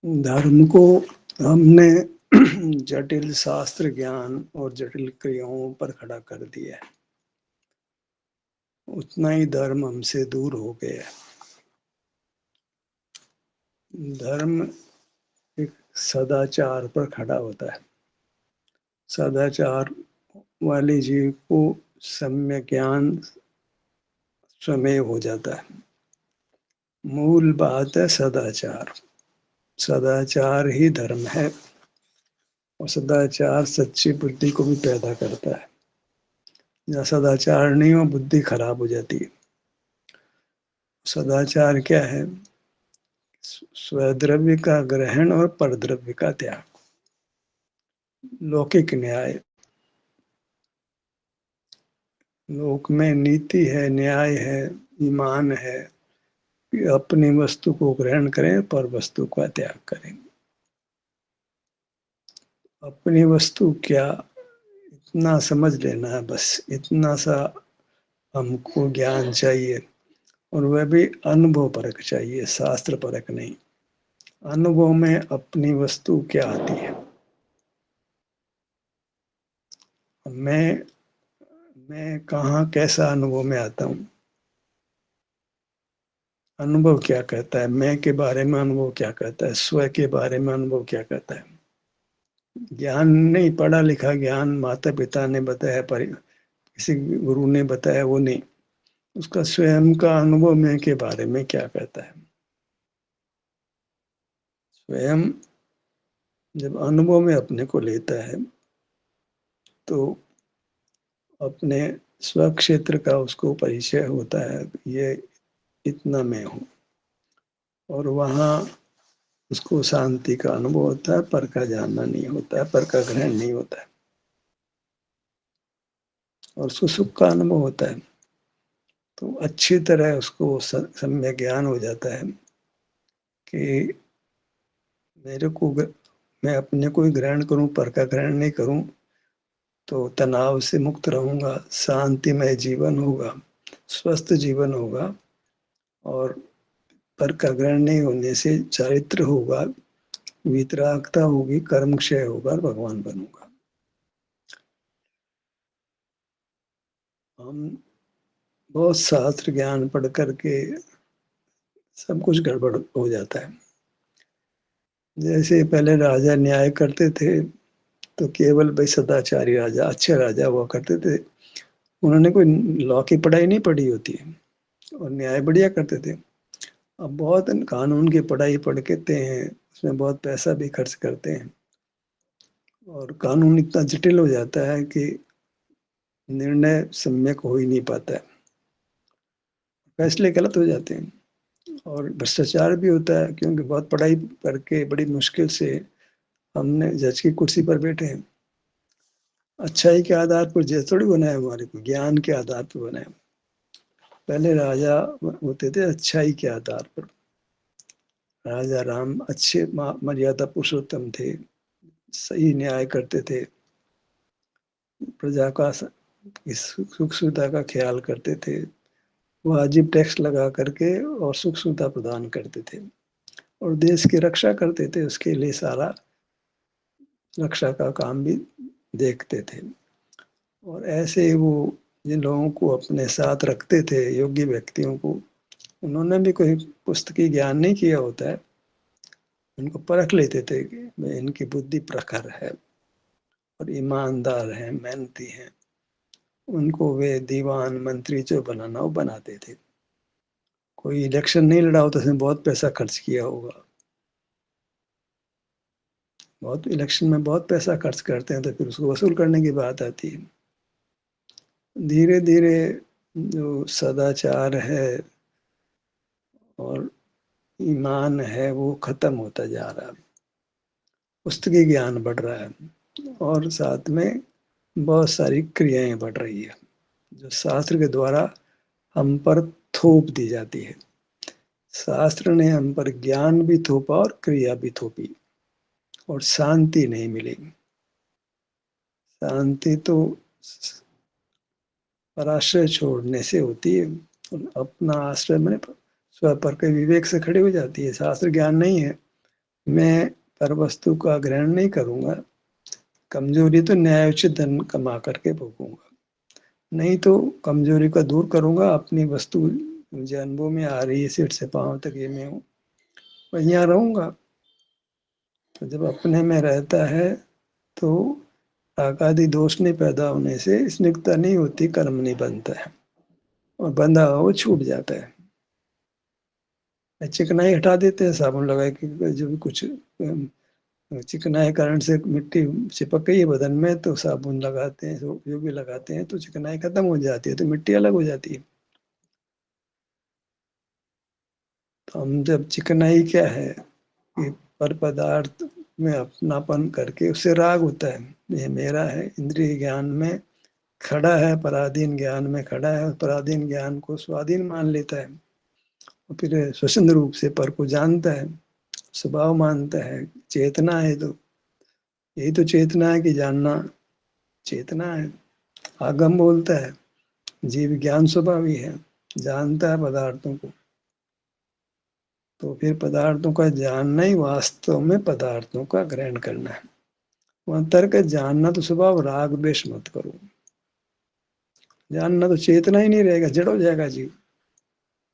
धर्म को हमने जटिल शास्त्र ज्ञान और जटिल क्रियाओं पर खड़ा कर दिया है, उतना ही धर्म हमसे दूर हो गया है। धर्म एक सदाचार पर खड़ा होता है। सदाचार वाले जीव को सम्यक ज्ञान स्वमेव हो जाता है। मूल बात है सदाचार। सदाचार ही धर्म है और सदाचार सच्ची बुद्धि को भी पैदा करता है। जहाँ सदाचार नहीं हो, बुद्धि खराब हो जाती है। सदाचार क्या है? स्वद्रव्य का ग्रहण और परद्रव्य का त्याग। लौकिक न्याय, लोक में नीति है, न्याय है, ईमान है कि अपनी वस्तु को ग्रहण करें, पर वस्तु का त्याग करें। अपनी वस्तु क्या, इतना समझ लेना है, बस इतना सा हमको ज्ञान चाहिए। और वह भी अनुभव परक चाहिए, शास्त्र परक नहीं। अनुभव में अपनी वस्तु क्या आती है। मैं कहाँ कैसा अनुभव में आता हूँ। अनुभव क्या कहता है, मैं के बारे में अनुभव क्या कहता है, स्व के बारे में अनुभव क्या कहता है। ज्ञान नहीं, पढ़ा लिखा ज्ञान माता पिता ने बताया, पर किसी गुरु ने बताया, वो नहीं। उसका स्वयं का अनुभव मैं के बारे में क्या कहता है। स्वयं जब अनुभव में अपने को लेता है तो अपने स्व क्षेत्र का उसको परिचय होता है, ये इतना मैं हूँ। और वहाँ उसको शांति का अनुभव होता है, पर का जानना नहीं होता है, पर का ग्रहण नहीं होता है। और उसको सुख का अनुभव होता है। तो अच्छी तरह उसको सम्यक ज्ञान हो जाता है कि मेरे को मैं अपने को ही ग्रहण करूं, पर का ग्रहण नहीं करूं तो तनाव से मुक्त रहूंगा, शांतिमय जीवन होगा, स्वस्थ जीवन होगा। और पर का ग्रहण नहीं होने से चारित्र होगा, वितरागता होगी, कर्म क्षय होगा और भगवान बनूंगा। हम बहुत शास्त्र ज्ञान पढ़ करके सब कुछ गड़बड़ हो जाता है। जैसे पहले राजा न्याय करते थे तो केवल भाई सदाचारी राजा, अच्छे राजा हुआ करते थे। उन्होंने कोई लॉ की पढ़ाई नहीं पढ़ी होती है और न्याय बढ़िया करते थे। अब बहुत कानून की पढ़ाई पढ़ते हैं, उसमें बहुत पैसा भी खर्च करते हैं और कानून इतना जटिल हो जाता है कि निर्णय सम्यक हो ही नहीं पाता है, फैसले गलत हो जाते हैं। और भ्रष्टाचार भी होता है, क्योंकि बहुत पढ़ाई करके बड़ी मुश्किल से हमने जज की कुर्सी पर बैठे हैं। अच्छाई के आधार पर जज थोड़ी बनाए, हमारे को ज्ञान के आधार पर बनाए। पहले राजा होते थे अच्छाई के आधार पर। राजा राम अच्छे मर्यादा पुरुषोत्तम थे, सही न्याय करते थे, प्रजा का सुख सुविधा का ख्याल करते थे, वाजिब टैक्स लगा करके और सुख सुविधा प्रदान करते थे और देश की रक्षा करते थे। उसके लिए सारा रक्षा का काम भी देखते थे। और ऐसे वो जिन लोगों को अपने साथ रखते थे, योग्य व्यक्तियों को, उन्होंने भी कोई पुस्तकीय ज्ञान नहीं किया होता है। उनको परख लेते थे कि इनकी बुद्धि प्रखर है और ईमानदार है, मेहनती है। उनको वे दीवान मंत्री जो बनाना वो बनाते थे। कोई इलेक्शन नहीं लड़ा हो तो उसने बहुत पैसा खर्च किया होगा। बहुत इलेक्शन में बहुत पैसा खर्च करते हैं तो फिर उसको वसूल करने की बात आती है। धीरे धीरे जो सदाचार है और ईमान है वो खत्म होता जा रहा है। पुस्तकीय ज्ञान बढ़ रहा है और साथ में बहुत सारी क्रियाएं बढ़ रही है जो शास्त्र के द्वारा हम पर थोप दी जाती है। शास्त्र ने हम पर ज्ञान भी थोपा और क्रिया भी थोपी और शांति नहीं मिली। शांति तो पराश्रय छोड़ने से होती है। अपना आश्रय में स्व पर के विवेक से खड़ी हो जाती है। शास्त्र ज्ञान नहीं है मैं पर वस्तु का ग्रहण नहीं करूंगा। कमजोरी तो न्यायोचित धन कमा करके भोगूंगा, नहीं तो कमजोरी का दूर करूंगा। अपनी वस्तु मुझे अनुभव में आ रही है, सिर से पांव तक ये मैं हूँ, वहीं यहाँ रहूंगा। तो जब अपने में रहता है तो राग आदि दोष नहीं पैदा होने से स्निग्धता नहीं होती, कर्म नहीं बनता है, और बंधा हुआ वो छूट जाता है। चिकनाई हटा देते हैं साबुन लगा के, जो भी कुछ चिकनाई कारण से मिट्टी चिपक गई है बदन में, तो साबुन लगाते हैं, जो भी लगाते हैं तो चिकनाई खत्म हो जाती है, तो मिट्टी अलग हो जाती है। तो हम जब चिकनाई क्या है कि पर पदार्थ में अपनापन करके उससे राग होता है, ये मेरा है, इंद्रिय ज्ञान में खड़ा है, पराधीन ज्ञान में खड़ा है, पराधीन ज्ञान को स्वाधीन मान लेता है, और फिर स्वतंत्र रूप से पर को जानता है, स्वभाव मानता है। चेतना है तो यही तो चेतना है कि जानना चेतना है। आगम बोलता है जीव ज्ञान स्वभावी है, जानता है पदार्थों को। तो फिर पदार्थों का जानना ही वास्तव में पदार्थों का ग्रहण करना है। वहां तर्क है जानना तो स्वभाव, राग द्वेष मत करो। जानना तो चेतना ही नहीं रहेगा, जड़ हो जाएगा जीव।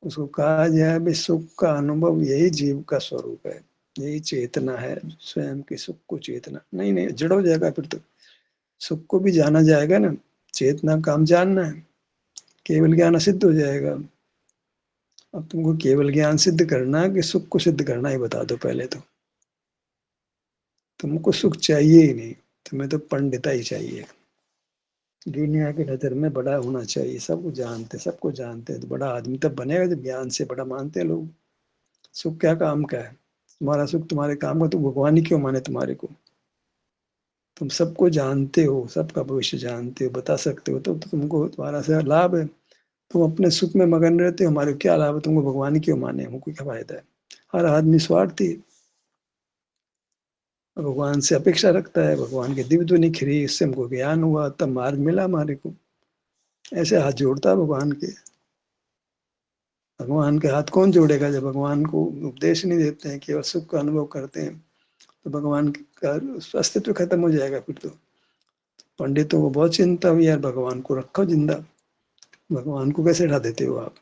उसको कहा जाए भी सुख का अनुभव यही जीव का स्वरूप है, यही चेतना है, स्वयं के सुख को चेतना नहीं, नहीं जड़ हो जाएगा। फिर तो सुख को भी जाना जाएगा ना, चेतना काम जानना है, केवल ज्ञान सिद्ध हो जाएगा। अब तुमको केवल ज्ञान सिद्ध करना है कि सुख को सिद्ध करना, ही बता दो पहले तो। तुमको सुख चाहिए ही नहीं, तुम्हें तो पंडिता ही चाहिए। दुनिया की नजर में बड़ा होना चाहिए, सबको जानते हैं, तो बड़ा आदमी तब बनेगा जब ज्ञान से बड़ा मानते हैं लोग। सुख क्या काम का है? तुम्हारा सुख तुम्हारे काम का, तो भगवान ही क्यों माने तुम्हारे को? तुम सबको जानते हो, सबका भविष्य जानते हो, बता सकते हो, तो तुमको तुम्हारा से लाभ है। तुम अपने सुख में मगन रहते हो, हमारे को क्या लाभ है? तुमको भगवान ही क्यों माने, हमको क्या फायदा है? हर आदमी स्वार्थी है, भगवान से अपेक्षा रखता है, भगवान की दिव्य ध्वनि खिरी, इससे हमको ज्ञान हुआ, तब मार्ग मिला हमारे को। ऐसे हाथ जोड़ता है भगवान के। भगवान के हाथ कौन जोड़ेगा जब भगवान को उपदेश नहीं देते हैं, केवल सुख का अनुभव करते हैं? तो भगवान का अस्तित्व खत्म हो जाएगा फिर तो। पंडितों को बहुत चिंता हुई यार, भगवान को रखो जिंदा, भगवान को कैसे हटा देते हो आप?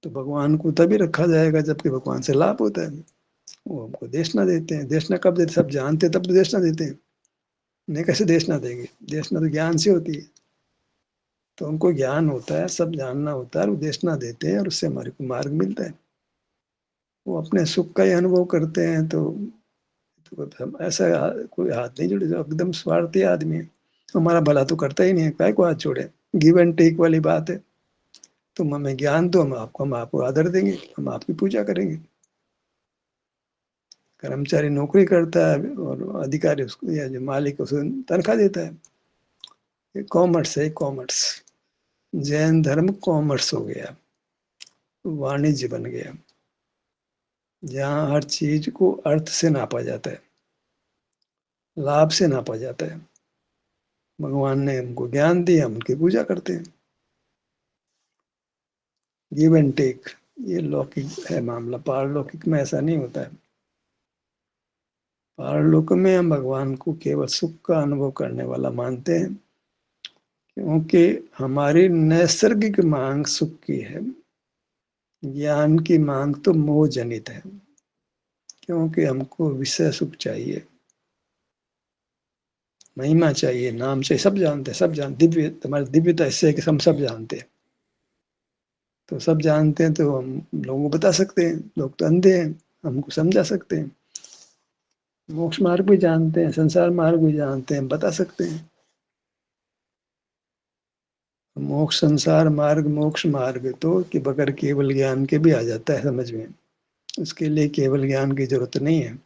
तो भगवान को तभी रखा जाएगा जबकि भगवान से लाभ होता है। वो हमको देशना देते हैं, देशना कब देते? सब जानते हैं तब तो देशना देते हैं, नहीं कैसे देशना देंगे? देशना तो ज्ञान से होती है। तो उनको ज्ञान होता है, सब जानना होता है, और देशना देते हैं, और उससे हमारे को मार्ग मिलता है। वो अपने सुख का ही अनुभव करते हैं। तो हम ऐसा कोई हाथ नहीं जोड़े, जो एकदम स्वार्थी आदमी है, हमारा भला तो करता ही नहीं है, काय को हाथ जोड़े? गिव एंड टेक वाली बात है। तुम हमें ज्ञान दो, हम आपको आदर देंगे, हम आपकी पूजा करेंगे। कर्मचारी नौकरी करता है और अधिकारी उसको, या जो मालिक उसको तनख्वाह देता है। ये कॉमर्स है, कॉमर्स। जैन धर्म कॉमर्स हो गया, वाणिज्य बन गया, जहाँ हर चीज को अर्थ से नापा जाता है, लाभ से नापा जाता है। भगवान ने हमको ज्ञान दिया, हम उनकी पूजा करते हैं। गिव एंड टेक, ये लौकिक है मामला, पारलौकिक में ऐसा नहीं होता है। पारलोक में हम भगवान को केवल सुख का अनुभव करने वाला मानते हैं, क्योंकि हमारी नैसर्गिक मांग सुख की है। ज्ञान की मांग तो मोह जनित है, क्योंकि हमको विषय सुख चाहिए, महिमा चाहिए, नाम चाहिए। सब जानते हैं, सब जान दिव्य, तुम्हारी दिव्यता इससे है कि हम सब जानते हैं। तो सब जानते हैं तो हम लोगों को बता सकते हैं, लोग तो अंधे हैं, हमको समझा सकते हैं। मोक्ष मार्ग भी जानते हैं, संसार मार्ग भी जानते हैं, बता सकते हैं। मोक्ष संसार मार्ग, मोक्ष मार्ग तो कि बगैर केवल ज्ञान के भी आ जाता है समझ में। उसके लिए केवल ज्ञान की जरूरत नहीं है।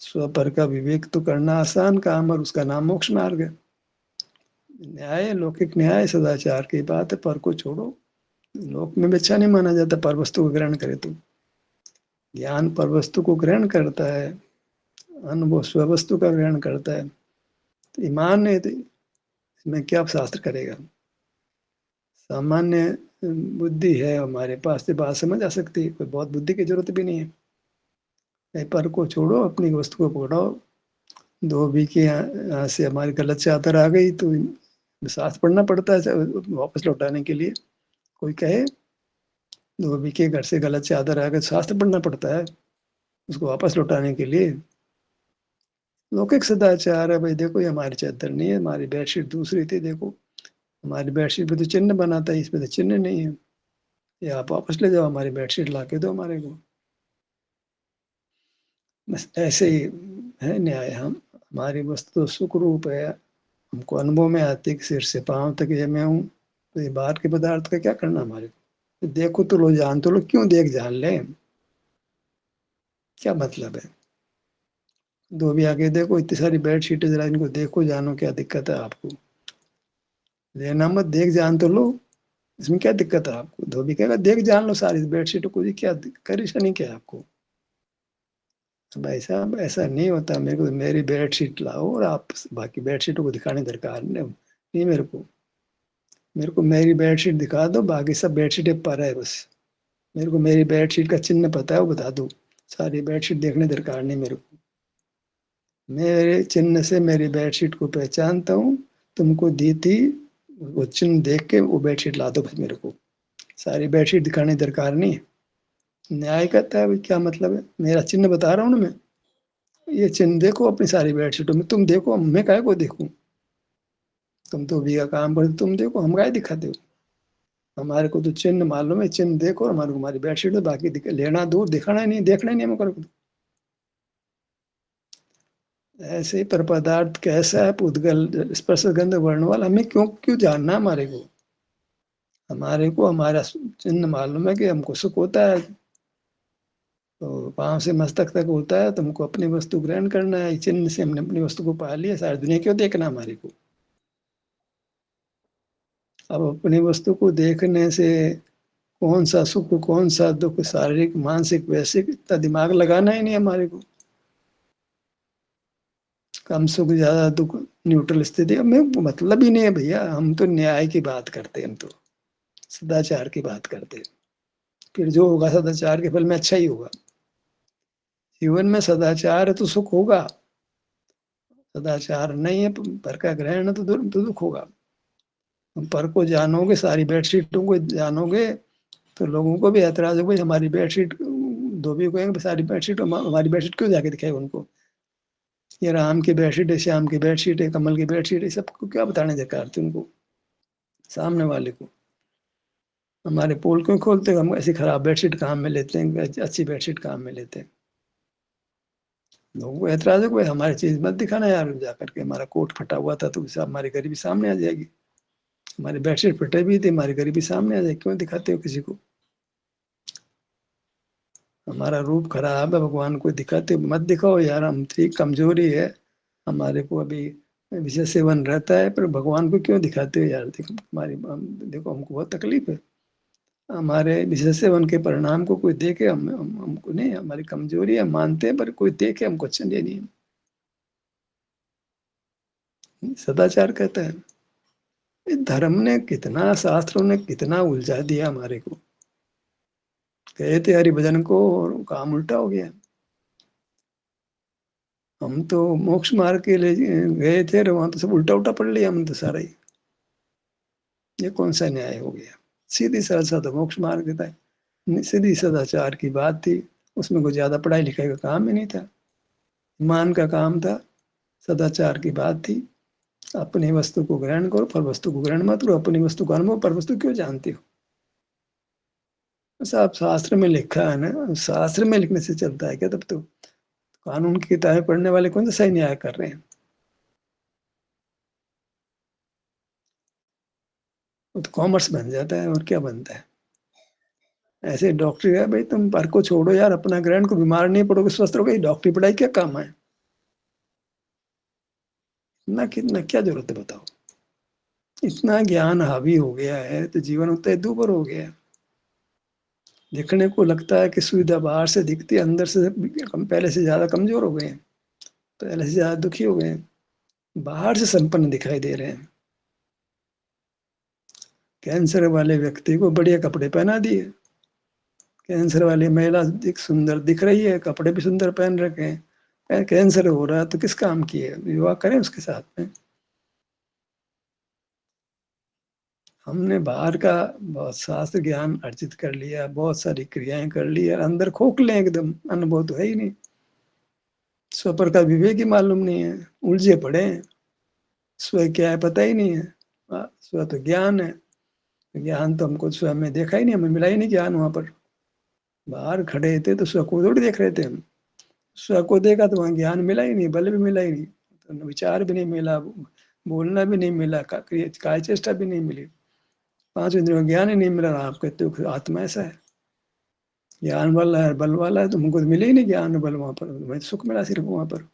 स्वपर का विवेक तो करना आसान काम, और उसका नाम मोक्ष मार्ग है। न्याय, लौकिक न्याय सदाचार की बात है, पर को छोड़ो। लोक में भी अच्छा नहीं माना जाता पर वस्तु को ग्रहण करे तो। ज्ञान पर वस्तु को ग्रहण करता है, अनुभव स्ववस्तु का ग्रहण करता है। तो ईमान है तो इसमें क्या शास्त्र करेगा? सामान्य बुद्धि है हमारे पास, से बात समझ आ सकती है, कोई बहुत बुद्धि की जरूरत भी नहीं है। पर को छोड़ो, अपनी वस्तु को पकड़ाओ। धोबी के यहाँ से हमारी गलत चादर आ गई तो साथ पढ़ना पड़ता है वापस लौटाने के लिए। कोई कहे धोबी के घर से गलत चादर आ गई, शास्त्र पढ़ना पड़ता है उसको वापस लौटाने के लिए। लौकिक सदाचार है भाई, देखो ये हमारी चादर नहीं है, हमारी बेडशीट दूसरी थी, देखो हमारी बेडशीट पे तो चिन्ह बना था, इस पे तो चिन्ह नहीं है, ये आप वापस ले जाओ, हमारी बेडशीट ला के दो हमारे को। बस ऐसे ही है न्याय। हम हमारी वस्तु तो सुख रूप है, हमको अनुभव में आती है कि सिर से पांव तक ये मैं हूँ, तो ये बाहर के पदार्थ का क्या करना हमारे को। देखो तो लो, जान तो लो, क्यों देख जान ले, क्या मतलब है। दो भी आगे देखो, इतनी सारी बेडशीटें, जरा इनको देखो जानो क्या दिक्कत है आपको। लेना मत, देख जान तो लो, इसमें क्या दिक्कत है आपको। धोबी कहेगा देख जान लो सारी बेडशीटों को, क्या परेशानी क्या है आपको। भाई साहब ऐसा नहीं होता, मेरे को मेरी बेडशीट लाओ और आप बाकी बेडशीटों को दिखाने दरकार नहीं मेरे को मेरी बेडशीट दिखा दो, बाकी सब बेडशीटें पर है बस। मेरे को मेरी बेडशीट का चिन्ह पता है, वो बता दो, सारी बेडशीट देखने दरकार नहीं मेरे को। मेरे चिन्ह से मेरी बेडशीट को पहचानता हूँ, तुमको दी थी, वो चिन्ह देख के वो बेडशीट ला दो बस मेरे को, सारी बेडशीट दिखाने दरकार नहीं। न्याय कहता है भाई क्या मतलब है, मेरा चिन्ह बता रहा हूँ ना मैं, ये चिन्ह देखो अपनी सारी बेडशीटों में, तुम देखो, मैं काहे को देखूं। तुम तो भी का काम करते, तुम देखो, हम काहे दिखाते हो। हमारे को तो चिन्ह मालूम है, चिन्ह देखो, हमारे को हमारी बेडशीट है, बाकी लेना दूर, दिखाना ही नहीं, देखना ही नहीं हमें को। ऐसे ही पर पदार्थ कैसा है, पुद्गल स्पर्श गंध वर्णवाल, हमें क्यों क्यों जानना है हमारे को। हमारे को हमारा चिन्ह मालूम है कि हमको सुख होता है, तो पांव से मस्तक तक होता है, तुमको अपनी वस्तु ग्रहण करना है, चिन्ह से हमने अपनी वस्तु को पा लिया, सारी दुनिया क्यों देखना हमारे को। अब अपनी वस्तु को देखने से कौन सा सुख कौन सा दुख, शारीरिक मानसिक वैसिक, इतना दिमाग लगाना ही नहीं हमारे को। कम सुख ज्यादा दुख, न्यूट्रल स्थिति, हमें मतलब ही नहीं है भैया। हम तो न्याय की बात करते हैं, हम तो सदाचार की बात करते हैं। फिर जो होगा सदाचार के फल में अच्छा ही होगा। जीवन में सदाचार है तो सुख होगा, सदाचार नहीं है पर का ग्रहण है तो दुख होगा। पर को जानोगे, सारी बेडशीटों को जानोगे, तो लोगों को भी ऐतराज होगा, हमारी बेडशीट, धोबी को कहेंगे सारी बेडशीट, हमारी बेडशीट क्यों जाके दिखाएगा उनको। ये राम की बेडशीट है, श्याम की बेडशीट है, कमल की बेडशीट है, सबको क्या बताने दरकार थी उनको, सामने वाले को। हमारे पोल क्यों खोलते, हम ऐसी खराब बेडशीट काम में लेते हैं, अच्छी बेडशीट काम में लेते हैं। लोगों को ऐतराज है, कोई हमारी चीज मत दिखाना यार, जाकर के हमारा कोट फटा हुआ था तो हमारी गरीबी सामने आ जाएगी, हमारी बेडशीट फटे भी थी, हमारी गरीबी सामने आ जाएगी, क्यों दिखाते हो किसी को। हमारा रूप खराब है, भगवान को दिखाते हो मत दिखाओ यार, हम ठीक कमजोरी है हमारे को, अभी विषय सेवन रहता है, पर भगवान को क्यों दिखाते हो यार। देखो हमारी देखो हमको बहुत तकलीफ है, हमारे विषय सेवन के परिणाम को कोई देखे, हमको नहीं, हमारी कमजोरी है मानते हैं, पर कोई देखे हमको अच्छा नहीं। सदाचार कहता है, धर्म ने कितना, शास्त्रों ने कितना उलझा दिया हमारे को। गए थे हरिभजन को और काम उल्टा हो गया। हम तो मोक्ष मार्ग के लिए गए थे और वहां तो सब उल्टा उल्टा पढ़ लिया हम तो सारा ही। ये कौन सा न्याय हो गया। सीधी सरल सा तो मोक्ष मार्ग था, सीधी सदाचार की बात थी, उसमें कोई ज्यादा पढ़ाई लिखाई का काम ही नहीं था, मान का काम था, सदाचार की बात थी। अपनी वस्तु को ग्रहण करो, पर वस्तु को ग्रहण मत करो, अपनी वस्तु का अनुभव, पर वस्तु क्यों जानते हो। साहब शास्त्र में लिखा है ना, शास्त्र में लिखने से चलता है क्या। तब तो कानून की किताबें पढ़ने वाले कौन सा सही न्याय कर रहे हैं। वो तो कॉमर्स बन जाता है और क्या बनता है। ऐसे डॉक्टरी है भाई, तुम पर को छोड़ो यार, अपना ग्रहण को, बीमार नहीं पड़ोगे स्वस्थ रहोगे, डॉक्टरी पढ़ाई क्या काम है। ना कितना क्या जरूरत है बताओ। इतना ज्ञान हावी हो गया है तो जीवन उतना ही दूभर हो गया है। देखने को लगता है कि सुविधा बाहर से दिखती है, अंदर से हम पहले से ज्यादा कमजोर हो गए हैं, पहले से ज्यादा दुखी हो गए हैं, बाहर से संपन्न दिखाई दे रहे हैं। कैंसर वाले व्यक्ति को बढ़िया कपड़े पहना दिए, कैंसर वाली महिला सुंदर दिख रही है, कपड़े भी सुंदर पहन रखे हैं, कैंसर हो रहा है तो किस काम की है, विवाह करें उसके साथ में। हमने बाहर का बहुत शास्त्र ज्ञान अर्जित कर लिया, बहुत सारी क्रियाएं कर ली, और अंदर खोखले एकदम, अनुभव तो है ही नहीं। स्व का विवेक ही मालूम नहीं है, उलझे पड़े हैं। स्व क्या है पता ही नहीं है। स्व तो ज्ञान है, ज्ञान तो हमको स्वयं में देखा ही नहीं, हमें मिला ही नहीं ज्ञान। वहां पर बाहर खड़े थे तो स्व को थोड़ी देख रहे थे हम। स्व को देखा तो वहां ज्ञान मिला ही नहीं, बल भी मिला ही नहीं, तो विचार भी नहीं मिला, बोलना भी नहीं मिला, काय चेष्टा भी नहीं मिली, पांच इंद्रियों का ज्ञान ही नहीं मिला। आप कहते हो आत्मा ऐसा है, ज्ञान वाला है, बल वाला है, तो हमको तो मिले ही नहीं ज्ञान बल। वहां पर हमें सुख मिला सिर्फ वहां पर।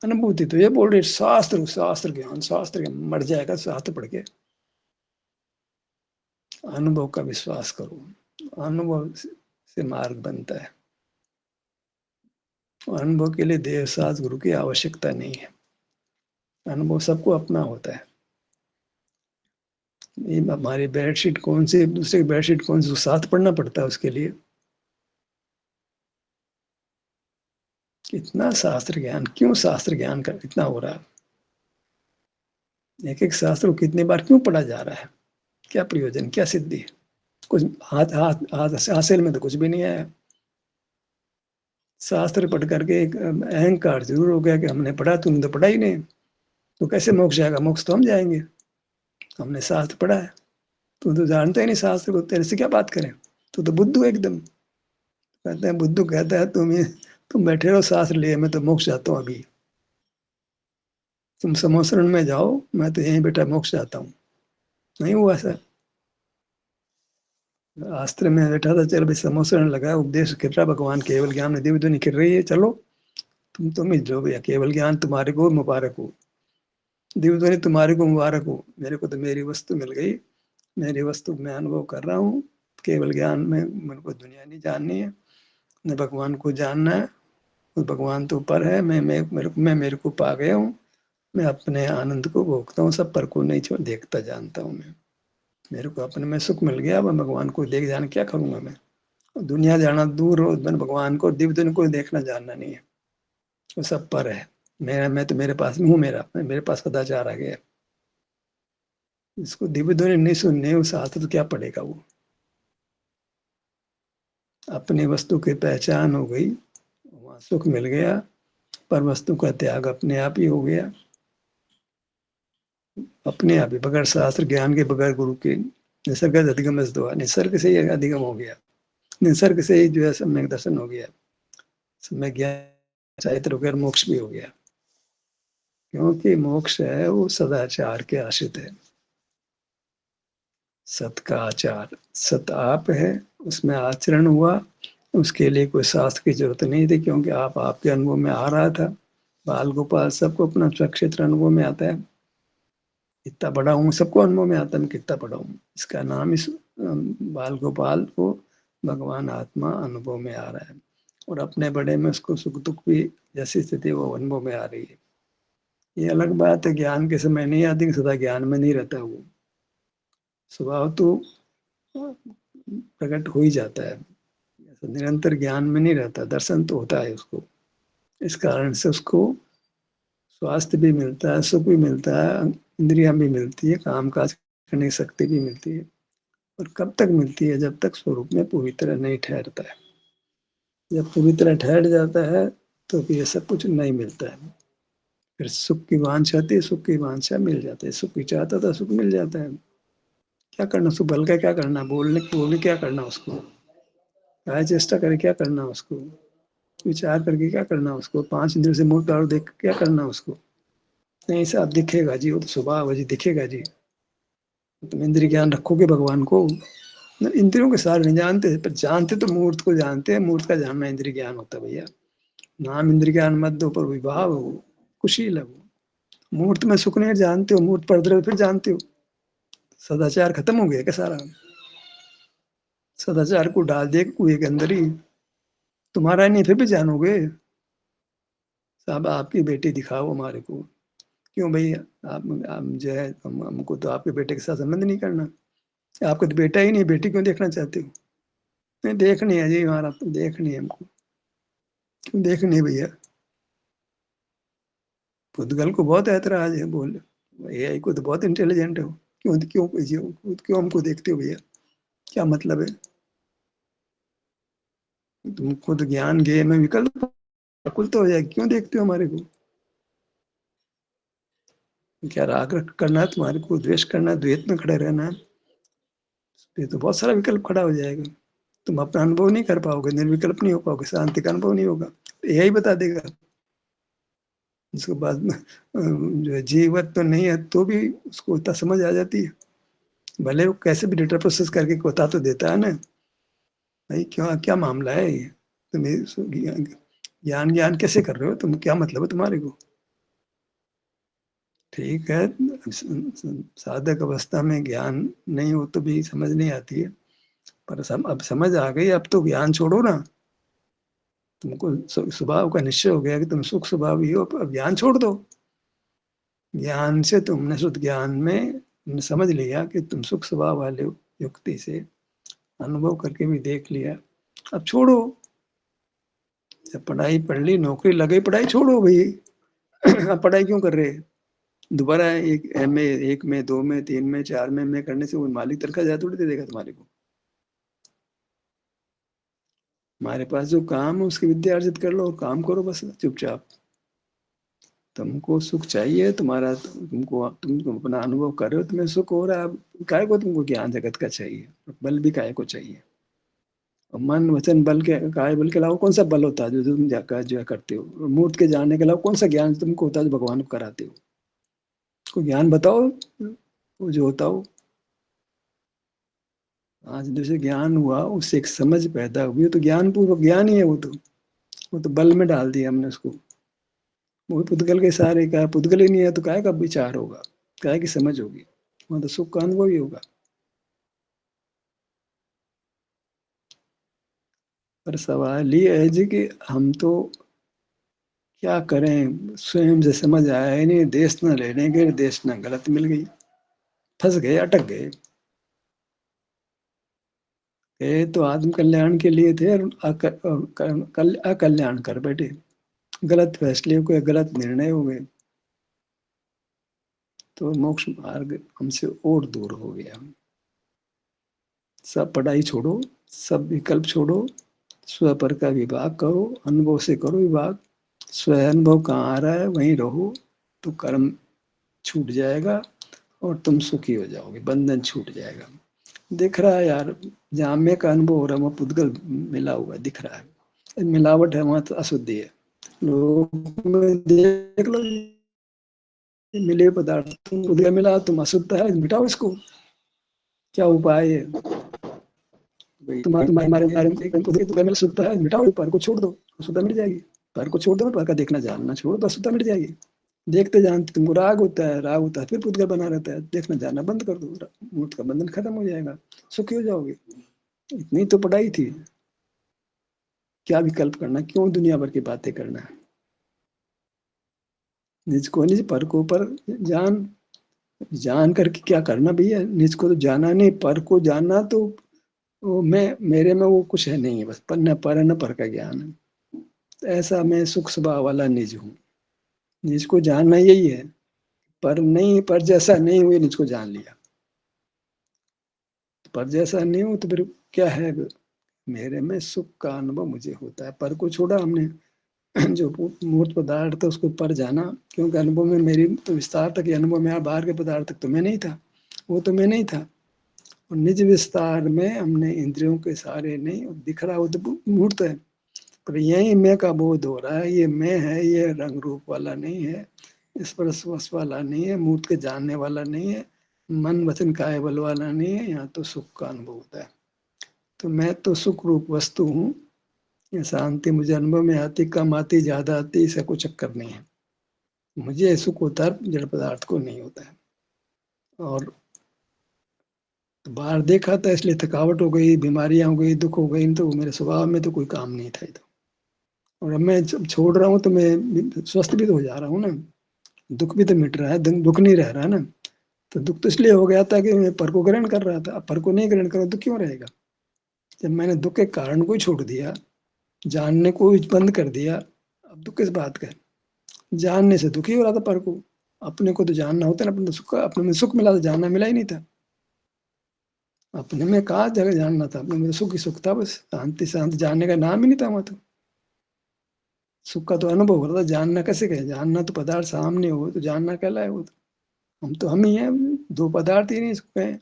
अनुभूति तो ये बोल रहे शास्त्र, शास्त्र ज्ञान, शास्त्र ज्ञान मर जाएगा शास्त्र पढ़ के। अनुभव का विश्वास करो, अनुभव से मार्ग बनता है। अनुभव के लिए देव सास गुरु की आवश्यकता नहीं है, अनुभव सबको अपना होता है। ये हमारी बेडशीट कौन सी, दूसरे की बेडशीट कौन सी, साथ पढ़ना पड़ता है उसके लिए। इतना शास्त्र ज्ञान क्यों, शास्त्र ज्ञान का इतना हो रहा है, एक एक शास्त्र को कितनी बार क्यों पढ़ा जा रहा है, क्या प्रयोजन, क्या सिद्धि। कुछ हाथ हाथ हाथ हासिल में तो कुछ भी नहीं आया। शास्त्र पढ़ करके एक अहंकार जरूर हो गया कि हमने पढ़ा, तुमने तो पढ़ा ही नहीं, तो कैसे मोक्ष जाएगा, मोक्ष तो हम जाएंगे, हमने शास्त्र पढ़ा है, तू तो जानता ही नहीं शास्त्र को, तेरे से क्या बात करें, तू तो बुद्धू एकदम। कहते हैं बुद्धू कहता है तुम बैठे रहो शास्त्र लिए, मैं तो मोक्ष जाता हूँ अभी, तुम समोसरण में जाओ, मैं तो यहीं बैठा मोक्ष जाता हूँ। नहीं हुआ सर, शास्त्र में बैठा था, चल भाई समोसरण लगा, उपदेश कर रहा भगवान, केवल ज्ञान में दिव्य ध्वनि कर रही है, चलो तुम ही लो भैया, केवल ज्ञान तुम्हारे को मुबारक हो, दिव्य ध्वनि तुम्हारे को मुबारक हो, मेरे को तो मेरी वस्तु मिल गई, मेरी वस्तु मैं अनुभव कर रहा हूँ। केवल ज्ञान में मेरे को दुनिया नहीं जाननी है, न भगवान को जानना है, भगवान तो ऊपर है, मैं मेरे को पा गया हूँ, मैं अपने आनंद को भोगता हूँ, सब पर को नहीं छोड़ देखता जानता हूँ मैं, मेरे को अपने में सुख मिल गया, मैं भगवान को देख जान क्या करूंगा मैं। दुनिया जाना दूर हो, मैंने भगवान को दिव्य दिन को देखना जानना नहीं है, वो सब पर है। मैं तो मेरे पास में हूँ, मेरे पास सदाचार आ गया। इसको दिव्य ध्वनि नहीं सुनने, उस शास्त्र तो क्या पढ़ेगा वो। अपनी वस्तु की पहचान हो गई, वहां सुख मिल गया, पर वस्तु का त्याग अपने आप ही हो गया, अपने आप ही, बगैर शास्त्र ज्ञान के, बगैर गुरु के। निसर्ग अधिगम निसर्ग से ही अधिगम हो गया, निसर्ग से ही जो है सम्यक दर्शन हो गया, सम्यक ज्ञान चाहिए वगैरह मोक्ष भी हो गया, क्योंकि मोक्ष है वो सदाचार के आश्रित है। सत का आचार, सत आप है, उसमें आचरण हुआ, उसके लिए कोई शास्त्र की जरूरत नहीं थी, क्योंकि आप आपके अनुभव में आ रहा था। बाल गोपाल सबको अपना स्वक्षेत्र अनुभव में आता है, कितना बड़ा हूँ सबको अनुभव में आता है, मैं कितना बड़ा हूँ, इसका नाम इस बाल गोपाल को भगवान आत्मा अनुभव में आ रहा है, और अपने बड़े में उसको सुख दुख भी जैसी स्थिति वो अनुभव में आ रही है। ये अलग बात है, ज्ञान के समय नहीं आती, सदा ज्ञान में नहीं रहता वो, स्वभाव तो प्रकट हो ही जाता है, निरंतर ज्ञान में नहीं रहता, दर्शन तो होता है उसको, इस कारण से उसको स्वास्थ्य भी मिलता है, सुख भी मिलता है, इंद्रियां भी मिलती है, काम काज करने की शक्ति भी मिलती है। और कब तक मिलती है, जब तक स्वरूप में पूरी तरह नहीं ठहरता है। जब पूरी तरह ठहर जाता है तो फिर ये सब कुछ नहीं मिलता है, फिर सुख की वांछा थी, सुख की वांछा मिल जाती है, सुख की चाहता था, सुख मिल जाता है। क्या करना, सुख बल का क्या करना, बोलने बोलने क्या करना उसको, काय चेष्टा करे क्या करना उसको, विचार करके क्या करना उसको, पांच इंद्रियों से मुंह ताड़ देख क्या करना उसको। नहीं साहब दिखेगा जी, वो तो स्वभाव है जी, दिखेगा जी, तुम इंद्रिय ज्ञान रखोगे भगवान को, इंद्रियों के सारे नहीं जानते, पर जानते तो मूर्त को जानते हैं, मूर्त का जानना इंद्रिय ज्ञान होता है भैया। नाम इंद्रिय ज्ञान मत दो, पर विभाव हो, कुशील है वो। मूर्त में सुख नहीं जानते हो, मूर्त पर फिर जानते हो, सदाचार खत्म हो गया क्या सारा, सदाचार को डाल दे कुएं के अंदर ही, तुम्हारा नहीं फिर भी जानोगे। साहब आपकी बेटी दिखाओ हमारे को, क्यों भाई, आप जो है हमको तो आपके बेटे के साथ संबंध नहीं करना, आपका तो बेटा ही नहीं, बेटी क्यों देखना चाहते हो। नहीं देखनी है जी, हमारा देखनी है हमको। क्यों देखनी है भैया? पुद्गल को बहुत ऐतराज है, बोल एआई को तो बहुत इंटेलिजेंट हो, क्यों क्यों क्यों हमको देखते हो भैया? क्या मतलब है? तुम खुद ज्ञान गे में विकल्प कुल तो हो जाएगी, क्यों देखते हो हमारे को? क्या राग करना है तुम्हारे को? द्वेष करना है, द्वैत में खड़े रहना है? ये तो बहुत सारा विकल्प खड़ा हो जाएगा, तुम अपना अनुभव नहीं कर पाओगे, निर्विकल्प नहीं हो पाओगे, शांति का अनुभव नहीं होगा। यही बता देगा। उसके बाद में जो है जीवत तो नहीं है तो भी उसको उतना समझ आ जाती है, भले वो कैसे भी डेटा प्रोसेस करके बता तो देता है ना। भाई क्या क्या मामला है ये? तुम ज्ञान ज्ञान कैसे कर रहे हो तुम? क्या मतलब है तुम्हारे को? ठीक है, साधक अवस्था में ज्ञान नहीं हो तो भी समझ नहीं आती है, पर अब समझ आ गई, अब तो ज्ञान छोड़ो ना। तुमको स्वभाव का निश्चय हो गया कि तुम सुख स्वभाव ही हो, अब ज्ञान छोड़ दो। ज्ञान से तुमने शुद्ध ज्ञान में तुमने समझ लिया कि तुम सुख स्वभाव वाले हो, युक्ति से अनुभव करके भी देख लिया, अब छोड़ो। जब पढ़ाई पढ़ ली, नौकरी लगे, पढ़ाई छोड़ो भाई। अब पढ़ाई क्यों कर रहे हैं? दोबारा एक एमए, एक में, दो में, तीन में, चार में करने से वो मालिक तनख्वाह ज्यादा थोड़ी दे देगा तुम्हारे को। हमारे पास जो काम है उसकी विद्या अर्जित कर लो और काम करो बस चुपचाप। तुमको सुख चाहिए, तुम्हारा तुम अपना अनुभव कर रहे हो, तुम्हें सुख हो रहा है, अब काय को तुमको ज्ञान जगत का चाहिए? बल भी काय को चाहिए? और मन वचन बल के, काय बल के अलावा कौन सा बल होता है जो तुम जाकर जो करते हो? मूर्त के जानने के अलावा कौन सा ज्ञान तुमको होता है जो भगवान को कराते हो? कोई ज्ञान बताओ वो जो होता हो। आज जैसे ज्ञान हुआ उससे एक समझ पैदा हुई, तो ज्ञान पूर्वक ज्ञान ही है वो तो। वो तो बल में डाल दिया हमने उसको। वो पुद्गल के सारे का पुद्गल ही नहीं है तो काय का विचार होगा, काय की समझ होगी? वहां तो सुख का अनुभव ही होगा। पर सवाल ये है जी कि हम तो क्या करें, स्वयं से समझ आया ही नहीं, देश न लेने गए, देश न गलत मिल गई, फंस गए, अटक गए। ये तो आत्म कल्याण के लिए थे और अकल्याण कर बैठे, गलत फैसले हो गए, गलत निर्णय हो गए, तो मोक्ष मार्ग हमसे और दूर हो गया। सब पढ़ाई छोड़ो, सब विकल्प छोड़ो, स्व पर का विभाग करो, अनुभव से करो विभाग। स्व अनुभव कहाँ आ रहा है वहीं रहो, तो कर्म छूट जाएगा और तुम सुखी हो जाओगे, बंधन छूट जाएगा। दिख रहा है यार, जहाँ में का अनुभव हो रहा है वहाँ पुद्गल मिला हुआ दिख रहा है, मिलावट है, वहां तो अशुद्धि है। लोग में देख लो, मिले पदार्थ तुम पुद्गल मिला, तुम अशुद्ध है, मिटाओ इसको, क्या उपाय है? तुम्हारे तुम्हारे बारे में पुद्गल में शुद्धता है, मिटाओ, पर को छोड़ दो, शुद्धता मिट जाएगी। पर को छोड़ दो, पर का देखना जानना छोड़ दो, शुद्धता मिट जाएगी। देखते जानते तुमको राग होता है, राग होता है फिर पुद्गल बना रहता है, देखना जानना बंद कर दो, मूर्त का बंधन खत्म हो जाएगा, सुखी हो जाओगे। इतनी तो पढ़ाई थी, क्या विकल्प करना, क्यों दुनिया भर की बातें करना है? निज को निज, पर को पर जान। जान करके क्या करना भैया? निज को तो जाना नहीं, पर को जानना तो वो मैं मेरे में वो कुछ है नहीं है, बस पर न पर न पर का ज्ञान है। तो ऐसा मैं सुख स्वभाव वाला निज हूँ, निज को जानना यही है। पर नहीं, पर जैसा नहीं हुए निज को जान लिया, पर जैसा नहीं हो तो फिर क्या है? मेरे में सुख का अनुभव मुझे होता है, पर को छोड़ा हमने। जो मूर्त पदार्थ था उसको पर जाना, क्योंकि अनुभव में मेरी तो विस्तार तक अनुभव में, बाहर के पदार्थ तक तो मैं नहीं था, वो तो मैं नहीं था। और निज विस्तार में हमने इंद्रियों के सारे नहीं दिख रहा, वो तो मूर्त है, पर यही मैं का बोध हो रहा है, ये मैं है, ये रंग रूप वाला नहीं है, स्पर्श वश वाला नहीं है, मूर्त के जानने वाला नहीं है, मन वचन काय बल वाला नहीं है, यहाँ तो सुख का अनुभव होता है। तो मैं तो सुख रूप वस्तु हूँ, ये शांति मुझे अनुभव में आती, कम आती, ज्यादा आती, इसका कोई चक्कर नहीं है। मुझे सुख होता है, जड़ पदार्थ को नहीं होता है। और तो बाहर देखा था इसलिए थकावट हो गई, बीमारियां हो गई, दुख हो गई, तो मेरे स्वभाव में तो कोई काम नहीं था। तो और अब मैं जब छोड़ रहा हूँ तो मैं स्वस्थ भी तो हो जा रहा हूँ ना, दुख भी तो मिट रहा है, दुख नहीं रह रहा है ना। तो दुख तो इसलिए हो गया था कि मैं पर को ग्रहण कर रहा था, अब पर को नहीं ग्रहण करो तो क्यों रहेगा? जब मैंने दुख के कारण को ही छोड़ दिया, जानने को ही बंद कर दिया, अब दुख किस बात का? जानने से दुखी हो रहा था पर को, अपने को तो जानना होता ना, अपने सुख, अपने में सुख मिला तो जानना मिला ही नहीं था। अपने में कहा जगह जानना था, अपने में तो सुख ही सुख था, बस शांति शांति, जानने का नाम ही नहीं था वहां तो। सुख का तो अनुभव हो रहा था, जानना कैसे कहे? जानना तो पदार्थ सामने हो तो जानना कहलाए वो तो। हम तो हम ही हैं, दो पदार्थ ही नहीं सुख है।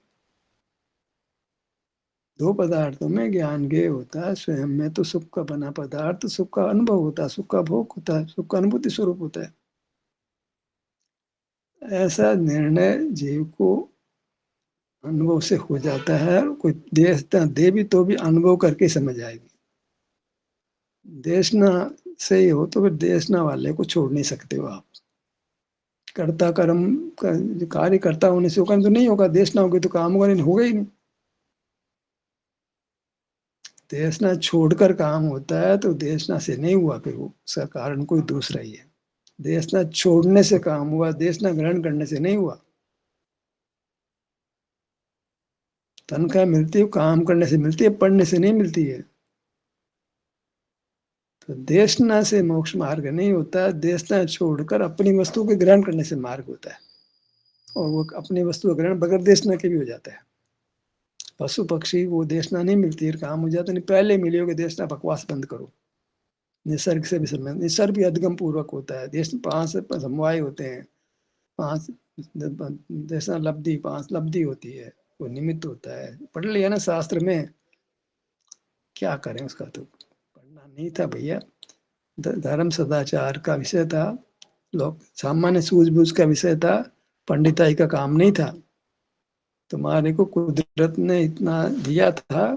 दो पदार्थों में ज्ञान ज्ञेय होता है, स्वयं में तो सुख का बना पदार्थ सुख का अनुभव होता है, सुख का भोग होता है, सुख का अनुभूति स्वरूप होता है। ऐसा निर्णय जीव को अनुभव से हो जाता है। कोई देशना दे भी तो भी अनुभव करके समझ आएगी। देशना से ही हो तो फिर देशना वाले को छोड़ नहीं सकते हो आप। कर्ता कर्म का कार्य करता होने से कर्म तो नहीं होगा, देशना होगी तो काम होगा नहीं, होगा ही नहीं। देशना छोड़कर काम होता है तो देशना से नहीं हुआ, फिर वो उसका कारण कोई दूसरा ही है। देशना छोड़ने से काम हुआ, देशना ग्रहण करने से नहीं हुआ। तनख्वाह मिलती है काम करने से मिलती है, पढ़ने से नहीं मिलती है। तो देशना से मोक्ष मार्ग नहीं होता, देशना छोड़कर अपनी वस्तु के ग्रहण करने से मार्ग होता है। और वो अपनी वस्तु का ग्रहण बगैर देशना के भी हो जाता है। पशु पक्षी वो देशना नहीं मिलती है, काम हो जाता नहीं, पहले मिली होगी देशना, बकवास बंद करो। निसर्ग से भी संबंध, निसर्ग भी अधिगम पूर्वक होता है। देश 5 समवाय होते हैं, 5 देशना लब्धि, 5 लब्धि होती है, वो निमित्त होता है। पढ़ लिया ना शास्त्र में, क्या करें उसका, तो पढ़ना नहीं था भैया। धर्म सदाचार का विषय था, लोग सामान्य सूझबूझ का विषय था, पंडिताई का काम नहीं था। तुम्हारे को कुदरत ने इतना दिया था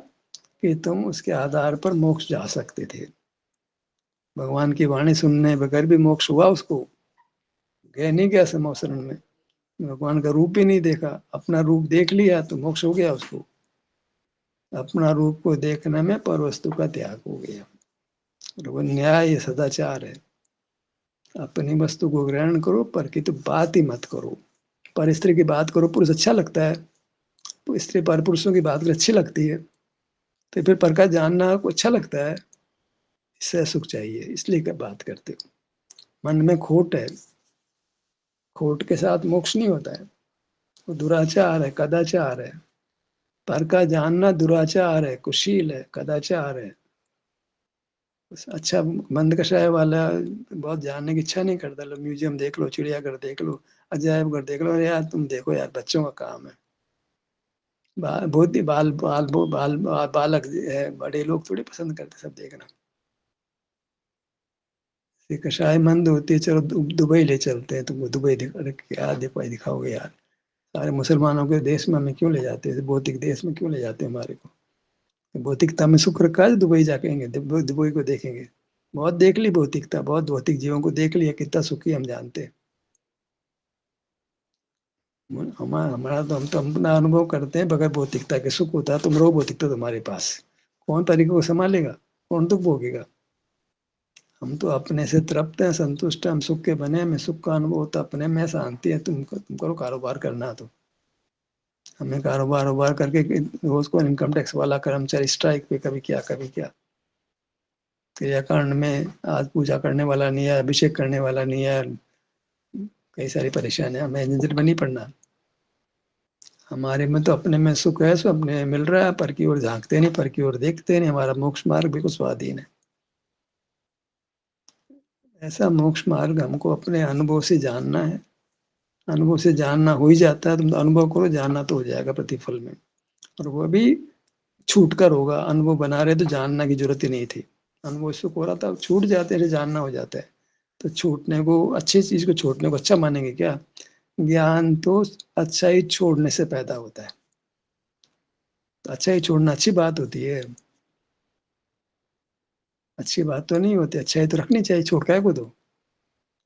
कि तुम उसके आधार पर मोक्ष जा सकते थे। भगवान की वाणी सुनने बगैर भी मोक्ष हुआ उसको, गए नहीं गया समोसरण में, भगवान का रूप भी नहीं देखा, अपना रूप देख लिया तो मोक्ष हो गया उसको। अपना रूप को देखने में पर वस्तु का त्याग हो गया। और वो न्याय सदाचार है। अपनी वस्तु को ग्रहण करो, पर की तो बात ही मत करो। पर स्त्री की बात करो, पुरुष अच्छा लगता है, तो स्त्री पर पुरुषों की बात अच्छी लगती है, तो फिर पर का जानना को अच्छा लगता है। इससे सुख चाहिए, इसलिए क्या बात करते हो? मन में खोट है, खोट के साथ मोक्ष नहीं होता है। वो दुराचार है, कदाचार है। पर का जानना दुराचार है, कुशील है, कदाचार है। अच्छा मंद कषाय वाला बहुत जानने की इच्छा नहीं करता। लो म्यूजियम देख लो, चिड़ियाघर देख लो, अजायब घर देख लो, अरे यार तुम देखो यार, बच्चों का काम है। बहुत ही बालक है, बड़े लोग थोड़ी पसंद करते सब देखना। ये कषाय मंद होती है, चलो दुबई ले चलते हैं तुमको, दुबई अरे क्या दुबई दिखाओगे यार? सारे मुसलमानों के देश में हमें क्यों ले जाते हैं, भौतिक देश में क्यों ले जाते हैं हमारे को? भौतिकता में सुख रखा है, दुबई जाकेंगे, दुबई को देखेंगे। बहुत देख ली भौतिकता, बहुत भौतिक जीवों को देख लिया, कितना सुखी हम जानते हैं। हमारा हमारा तो हम तो अपना अनुभव करते हैं, बगैर भौतिकता के सुख होता है। तुम रहो भौतिकता तुम्हारे पास, कौन तरीके को संभालेगा, कौन दुख भोगेगा? हम तो अपने से तृप्त हैं, संतुष्ट हैं, हम सुख के बने, हमें सुख का अनुभव होता है, अपने में शांति है। तुम करो कारोबार करना, तो हमें कारोबार वारोबार करके रोज को इनकम टैक्स वाला कर्मचारी स्ट्राइक पे, कभी क्या कभी क्या। क्रियाकांड में आज पूजा करने वाला नहीं है, अभिषेक करने वाला नहीं है, कई सारी परेशानियां, हमें झंझट में नहीं पड़ना। हमारे में तो अपने में सुख है, सो अपने मिल रहा है, पर की ओर झांकते नहीं, पर की ओर देखते नहीं। हमारा मोक्ष मार्ग बिल्कुल स्वाधीन है। ऐसा मोक्ष मार्ग हमको अपने अनुभव से जानना है। अनुभव से जानना हो ही जाता है, तुम अनुभव करो, जानना तो हो जाएगा प्रतिफल में। और वो भी छूट कर होगा। अनुभव बना रहे तो जानना की जरूरत ही नहीं थी। अनुभव सुख हो रहा था, छूट जाते हैं, जानना हो जाता है। तो छूटने को, अच्छी चीज को छोड़ने को अच्छा मानेंगे क्या? ज्ञान तो अच्छा ही छोड़ने से पैदा होता है। तो अच्छा ही छोड़ना अच्छी बात होती है, अच्छी बात तो नहीं होती। अच्छा ही तो रखनी चाहिए, छोड़ काय को दो।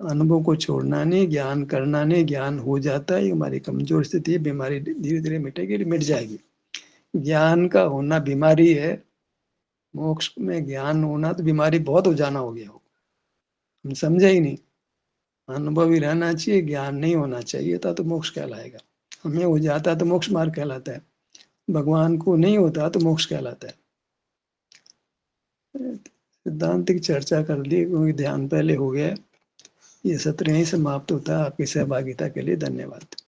अनुभव को छोड़ना नहीं, ज्ञान करना नहीं, ज्ञान हो जाता है। ये हमारी कमजोर स्थिति है, बीमारी धीरे धीरे मिटेगी, मिट जाएगी। ज्ञान का होना बीमारी है, मोक्ष में ज्ञान होना तो बीमारी बहुत हो जाना हो गया हो, हम समझे ही नहीं। अनुभव ही रहना चाहिए, ज्ञान नहीं होना चाहिए था, तो मोक्ष कहलाएगा। हमें हो जाता है तो मोक्ष मार्ग कहलाता है, भगवान को नहीं होता तो मोक्ष कहलाता है। सिद्धांतिक चर्चा कर ली क्योंकि ध्यान पहले हो गया। ये सत्र यहीं समाप्त होता है। आपकी सहभागिता के लिए धन्यवाद।